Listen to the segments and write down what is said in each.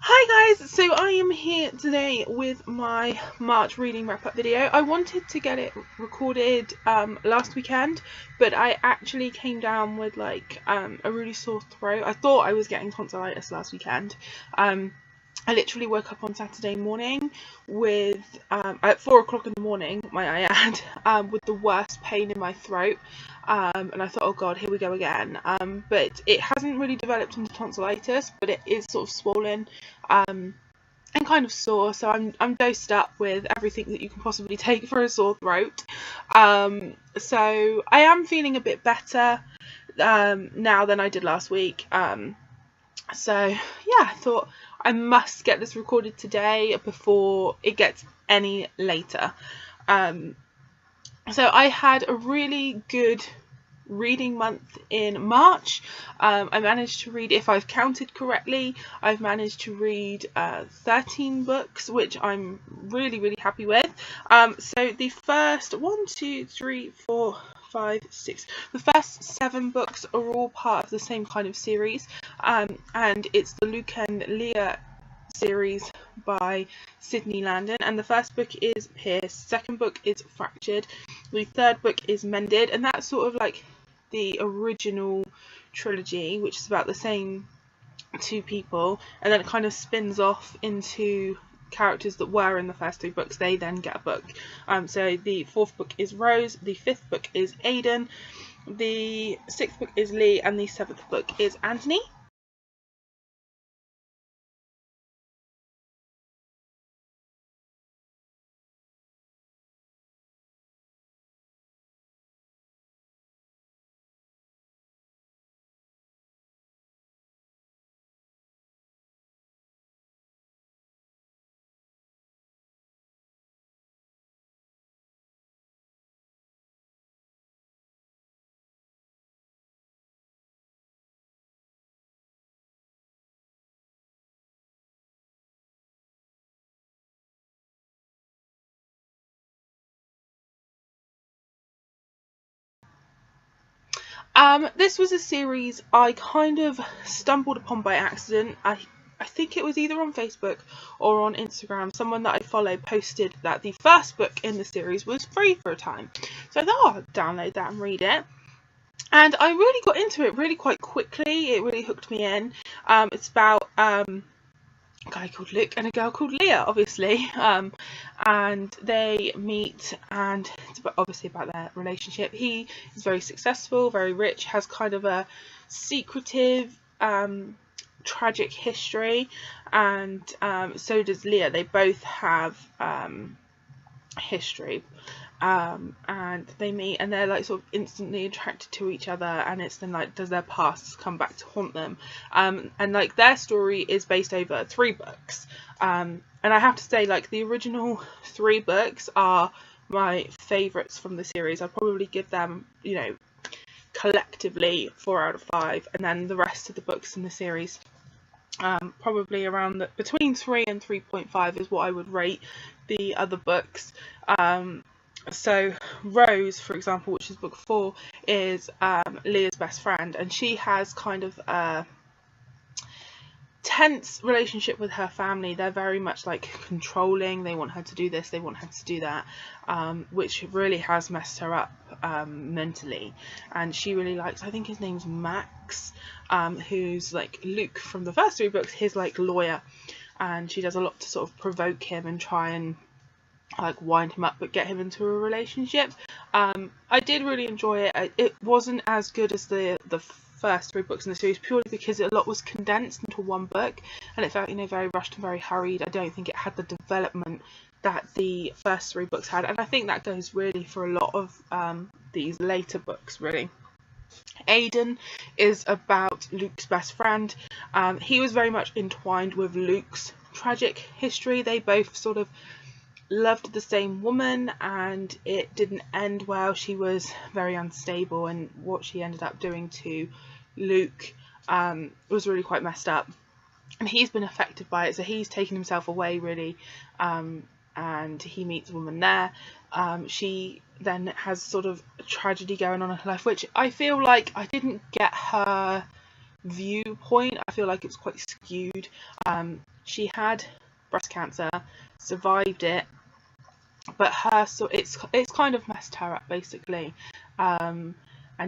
Hi guys, so I am here today with my March reading wrap-up video. I wanted to get it recorded last weekend, but I actually came down with a really sore throat. I thought I was getting tonsillitis last weekend. I literally woke up on Saturday morning with, at 4 o'clock in the morning, might I add, with the worst pain in my throat. And I thought, oh god, here we go again. But it hasn't really developed into tonsillitis, but it is sort of swollen and kind of sore. So I'm dosed up with everything that you can possibly take for a sore throat. So I am feeling a bit better now than I did last week. So yeah, I thought I must get this recorded today before it gets any later. So I had a really good reading month in March. I managed to read, if I've counted correctly, I've managed to read 13 books, which I'm really happy with. So the first the first 7 books are all part of the same kind of series, and it's the Luke and Leah series by Sydney Landon, and the first book is Pierce, second book is Fractured, the third book is Mended, and that's sort of like the original trilogy, which is about the same two people, and then it kind of spins off into characters that were in the first 3 books. They then get a book. So the 4th book is Rose, the 5th book is Aidan, the 6th book is Lee, and the 7th book is Anthony. This was a series I kind of stumbled upon by accident. I think it was either on Facebook or on Instagram. Someone that I follow posted that the first book in the series was free for a time. So I thought, oh, I'll download that and read it. And I really got into it really quite quickly. It really hooked me in. It's about a guy called Luke and a girl called Leah, obviously, and they meet, and it's obviously about their relationship. He is very successful, very rich, has kind of a secretive, tragic history, and so does Leah. They both have history, and they meet, and they're like sort of instantly attracted to each other, and it's then like, does their pasts come back to haunt them? And like their story is based over 3 books, and I have to say, like, the original 3 books are my favourites from the series. I'd probably give them, you know, collectively 4 out of 5, and then the rest of the books in the series, probably around between 3 and 3.5 is what I would rate the other books. So Rose, for example, which is book 4, is Leah's best friend, and she has kind of a tense relationship with her family. They're very much like controlling. They want her to do this, they want her to do that, which really has messed her up mentally. And she really likes, I think his name's Max, who's like Luke from the first 3 books, his like lawyer, and she does a lot to sort of provoke him and try and like wind him up but get him into a relationship. I did really enjoy it. It wasn't as good as the first 3 books in the series, purely because a lot was condensed into 1 book, and it felt, you know, very rushed and very hurried. I don't think it had the development that the first 3 books had, and I think that goes really for a lot of these later books, really. Aidan is about Luke's best friend. He was very much entwined with Luke's tragic history. They both sort of loved the same woman, and it didn't end well. She was very unstable, and what she ended up doing to Luke was really quite messed up, and he's been affected by it, so he's taken himself away, really, and he meets a woman there. She then has sort of a tragedy going on in her life, which I feel like I didn't get her viewpoint. I feel like it's quite skewed. She had breast cancer, survived it, but it's kind of messed her up basically. And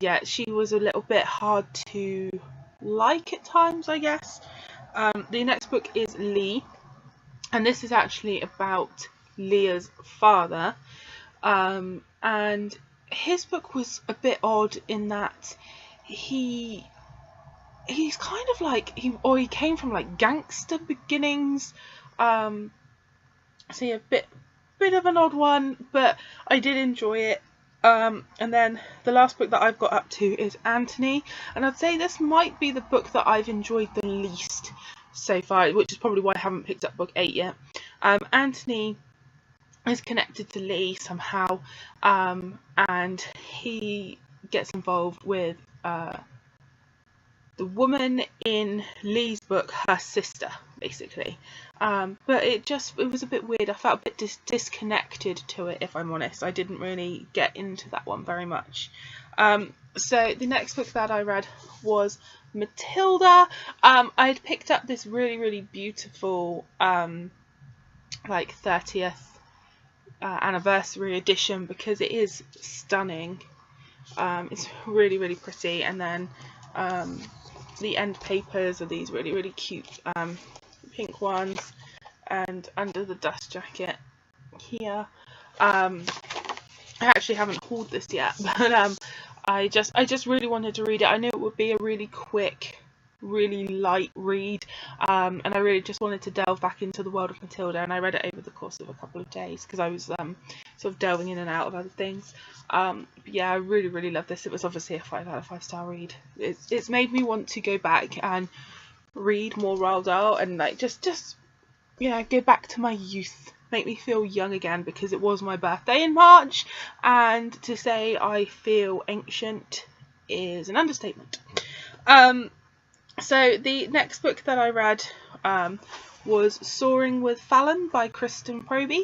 yeah, she was a little bit hard to like at times, I guess. The next book is Lee, and this is actually about Leah's father. And his book was a bit odd in that he's kind of like he came from like gangster beginnings. So yeah, bit of an odd one, but I did enjoy it. And then the last book that I've got up to is Anthony, and I'd say this might be the book that I've enjoyed the least so far, which is probably why I haven't picked up book 8 yet. Anthony is connected to Lee somehow, and he gets involved with the woman in Lee's book, her sister, basically. But it was a bit weird. I felt a bit disconnected to it, if I'm honest. I didn't really get into that one very much. So the next book that I read was Matilda. I'd picked up this really beautiful like 30th anniversary edition because it is stunning. It's really pretty, and then the end papers are these really cute pink ones, and under the dust jacket here. I actually haven't hauled this yet, but I just really wanted to read it. I knew it would be a really quick, really light read, and I really just wanted to delve back into the world of Matilda, and I read it over the course of a couple of days because I was sort of delving in and out of other things. But yeah, I really love this. It was obviously a 5 out of 5 star read. It's made me want to go back and read more Roald Dahl, and like just yeah, go back to my youth, make me feel young again, because it was my birthday in March, and to say I feel ancient is an understatement. So the next book that I read was Soaring with Fallon by Kristen Proby.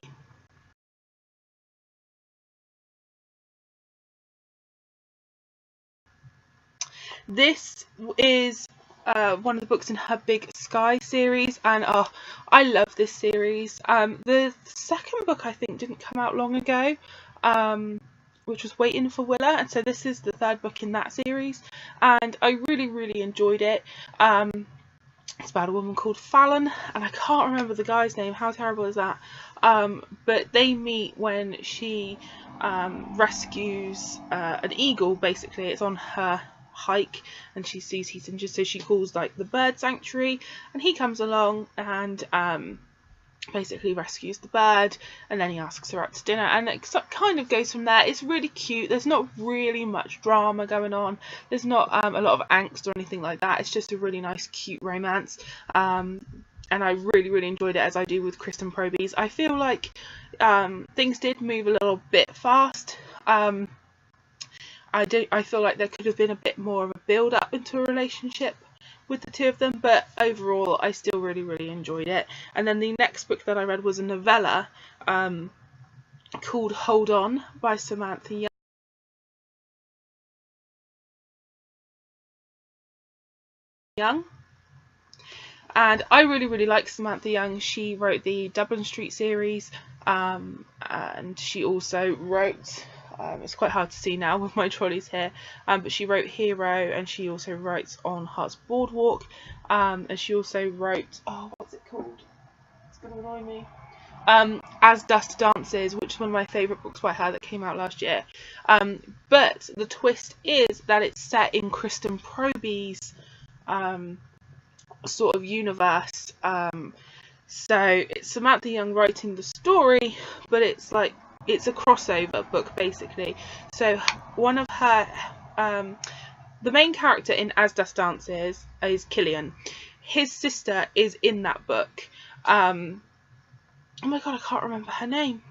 This is one of the books in her Big Sky series, and I love this series. The second book I think didn't come out long ago, which was Waiting for Willa, and so this is the third book in that series, and I really enjoyed it. It's about a woman called Fallon, and I can't remember the guy's name. How terrible is that? But they meet when she rescues an eagle. Basically, it's on her hike, and she sees he's injured, so she calls like the bird sanctuary, and he comes along and basically rescues the bird, and then he asks her out to dinner, and it kind of goes from there. It's really cute. There's not really much drama going on. There's not a lot of angst or anything like that. It's just a really nice, cute romance. And I really enjoyed it, as I do with Kristen Proby's. I feel like things did move a little bit fast. I feel like there could have been a bit more of a build up into a relationship with the two of them, but overall I still really enjoyed it. And then the next book that I read was a novella called Hold On by Samantha Young. And I really like Samantha Young. She wrote the Dublin Street series, and she also wrote, it's quite hard to see now with my trolleys here, but she wrote Hero, and she also writes on Heart's Boardwalk, and she also wrote, what's it called? It's going to annoy me. As Dust Dances, which is one of my favourite books by her that came out last year. But the twist is that it's set in Kristen Proby's sort of universe. So it's Samantha Young writing the story, but it's like, it's a crossover book basically. So one of her, the main character in As Dust Dances is Killian. His sister is in that book. Oh my god, I can't remember her name.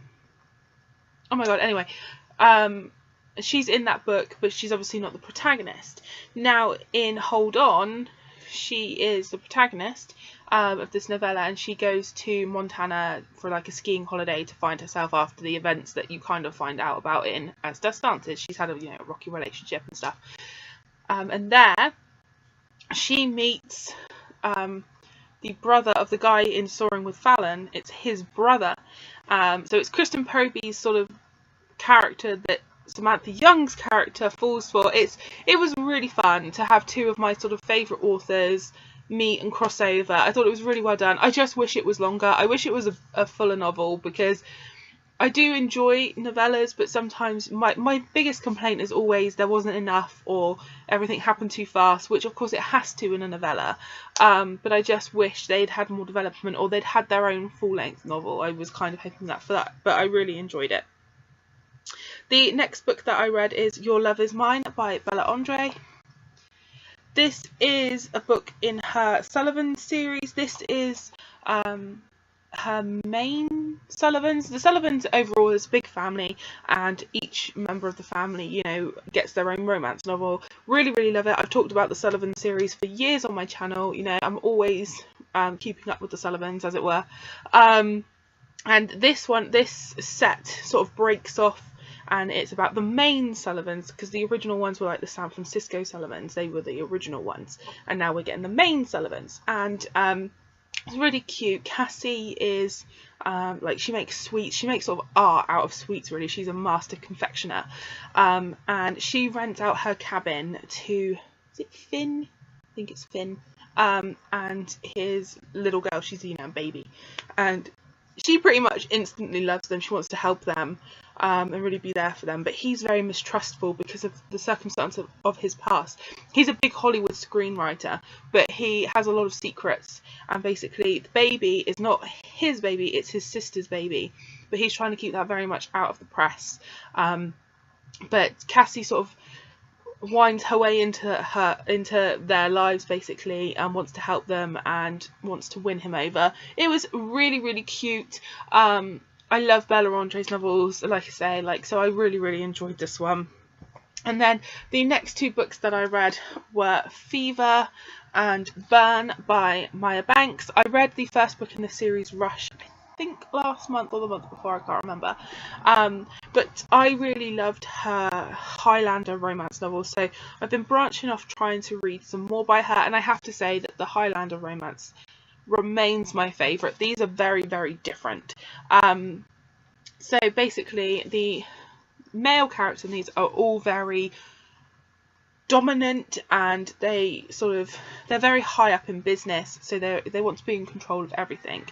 Oh my god, anyway. She's in that book, but she's obviously not the protagonist. Now in Hold On, she is the protagonist of this novella, and she goes to Montana for like a skiing holiday to find herself after the events that you kind of find out about in As Dust Dances. She's had a rocky relationship and stuff, and there she meets the brother of the guy in Soaring with Fallon. It's his brother. So it's Kristen Proby's sort of character that Samantha Young's character falls for. It was really fun to have two of my sort of favourite authors meet and cross over. I thought it was really well done. I just wish it was longer. I wish it was a fuller novel, because I do enjoy novellas, but sometimes my biggest complaint is always there wasn't enough, or everything happened too fast, which of course it has to in a novella. But I just wish they'd had more development, or they'd had their own full-length novel. I was kind of hoping for that, but I really enjoyed it. The next book that I read is Your Love Is Mine by Bella Andre. This is a book in her Sullivan series. This is her main Sullivans. The Sullivans overall is a big family, and each member of the family, you know, gets their own romance novel. Really, really love it. I've talked about the Sullivan series for years on my channel. You know, I'm always keeping up with the Sullivans, as it were. And this set sort of breaks off, and it's about the main Sullivans, because the original ones were like the San Francisco Sullivans. They were the original ones, and now we're getting the main Sullivans. And it's really cute. Cassie is like, she makes sweets. She makes sort of art out of sweets, really. She's a master confectioner. And she rents out her cabin to, is it Finn? I think it's Finn. And his little girl. She's, you know, a baby. And she pretty much instantly loves them. She wants to help them and really be there for them. But he's very mistrustful because of the circumstance of his past. He's a big Hollywood screenwriter, but he has a lot of secrets. And basically, the baby is not his baby, it's his sister's baby. But he's trying to keep that very much out of the press. But Cassie sort of winds her way into their lives, basically, and wants to help them and wants to win him over. It was really, really cute. I love Bella Andre's novels, like I say, so I really, really enjoyed this one. And then the next two books that I read were Fever and Burn by Maya Banks. I read the first book in the series, Rush, I think last month or the month before, I can't remember. But I really loved her Highlander romance novel, so I've been branching off trying to read some more by her, and I have to say that the Highlander romance remains my favourite. These are very, very different. So basically, the male characters in these are all very dominant, and they're very high up in business, so they want to be in control of everything.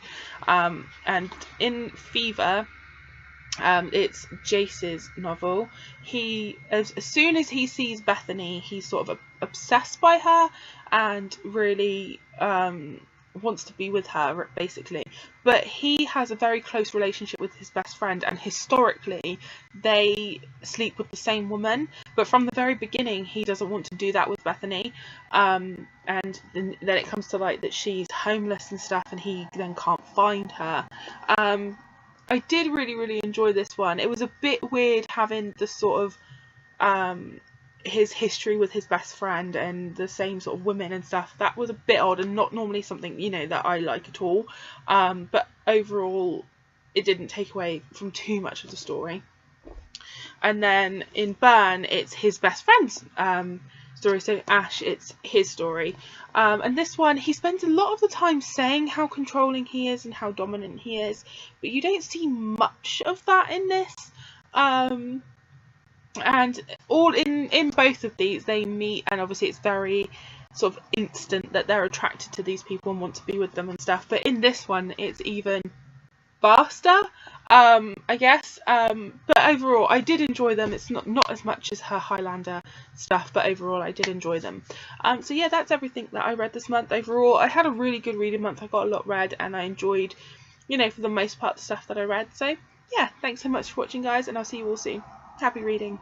And in Fever, it's Jace's novel. He, as soon as he sees Bethany, he's sort of obsessed by her and really wants to be with her, basically. But he has a very close relationship with his best friend, and historically they sleep with the same woman, but from the very beginning he doesn't want to do that with Bethany. And then it comes to light that she's homeless and stuff, and he then can't find her. I did really, really enjoy this one. It was a bit weird having the sort of his history with his best friend and the same sort of women and stuff. That was a bit odd and not normally something, you know, that I like at all. But overall, it didn't take away from too much of the story. And then in Burn, it's his best friend's story. So Ash, it's his story. And this one, he spends a lot of the time saying how controlling he is and how dominant he is, but you don't see much of that in this. And all in both of these, they meet, and obviously it's very sort of instant that they're attracted to these people and want to be with them and stuff. But in this one, it's even faster, I guess. But overall, I did enjoy them. It's not as much as her Highlander stuff, but overall, I did enjoy them. So yeah, that's everything that I read this month. Overall, I had a really good reading month. I got a lot read, and I enjoyed, you know, for the most part, the stuff that I read. So yeah, thanks so much for watching, guys, and I'll see you all soon. Happy reading.